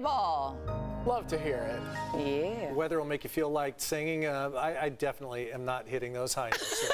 Ball. Love to hear it. Yeah. The weather will make you feel like singing. I definitely am not hitting those high notes.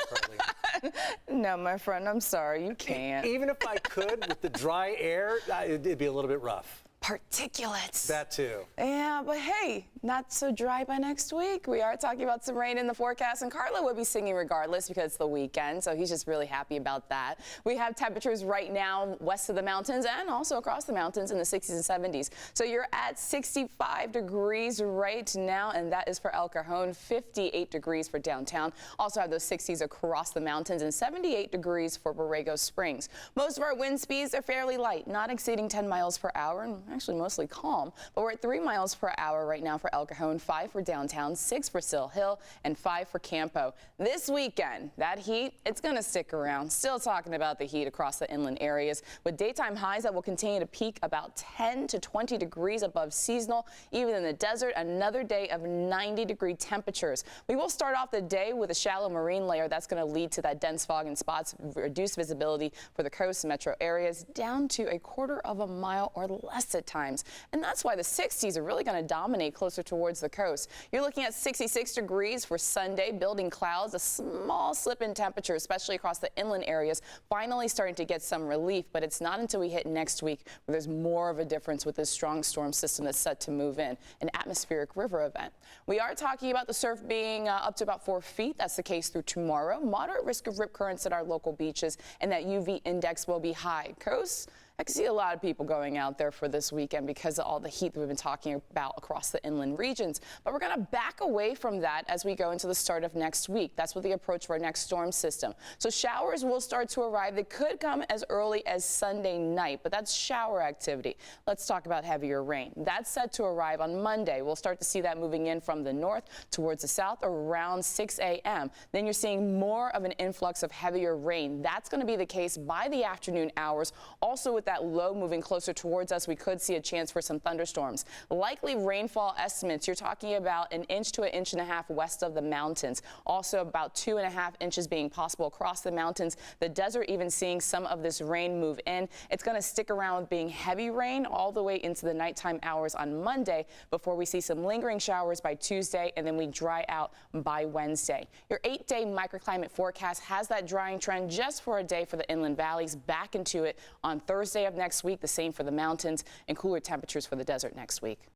No, my friend, I'm sorry, you can't. Even if I could, with the dry air, it'd be a little bit rough. Particulates. That too. Yeah, but hey, not so dry by next week. We are talking about some rain in the forecast, and Carlo will be singing regardless because it's the weekend, so he's just really happy about that. We have temperatures right now west of the mountains and also across the mountains in the 60s and 70s. So you're at 65 degrees right now, and that is for El Cajon, 58 degrees for downtown. Also have those 60s across the mountains and 78 degrees for Borrego Springs. Most of our wind speeds are fairly light, not exceeding 10 miles per hour, and actually mostly calm, but we're at 3 miles per hour right now for El Cajon, 5 for downtown, 6 for Sill Hill, and 5 for Campo. This weekend, that heat, it's going to stick around. Still talking about the heat across the inland areas with daytime highs that will continue to peak about 10 to 20 degrees above seasonal. Even in the desert, another day of 90-degree temperatures. We will start off the day with a shallow marine layer that's going to lead to that dense fog and spots, reduced visibility for the coast and metro areas down to a quarter of a mile or less at times. And that's why the 60s are really going to dominate closer towards the coast. You're looking at 66 degrees for Sunday, building clouds, a small slip in temperature, especially across the inland areas, finally starting to get some relief, but it's not until we hit next week where there's more of a difference with this strong storm system that's set to move in, an atmospheric river event. We are talking about the surf being up to about 4 feet. That's the case through tomorrow. Moderate risk of rip currents at our local beaches, and that UV index will be high. Coast, I can see a lot of people going out there for this weekend because of all the heat that we've been talking about across the inland regions. But we're going to back away from that as we go into the start of next week. That's with the approach of our next storm system. So showers will start to arrive. They could come as early as Sunday night, but that's shower activity. Let's talk about heavier rain. That's set to arrive on Monday. We'll start to see that moving in from the north towards the south around 6 a.m. Then you're seeing more of an influx of heavier rain. That's going to be the case by the afternoon hours. Also with that low moving closer towards us, we could see a chance for some thunderstorms. Likely rainfall estimates, you're talking about 1 inch to 1.5 inches west of the mountains. Also about 2.5 inches being possible across the mountains. The desert even seeing some of this rain move in. It's going to stick around with being heavy rain all the way into the nighttime hours on Monday before we see some lingering showers by Tuesday, and then we dry out by Wednesday. Your 8-day microclimate forecast has that drying trend just for a day for the inland valleys, back into it on Thursday of next week, the same for the mountains, and cooler temperatures for the desert next week.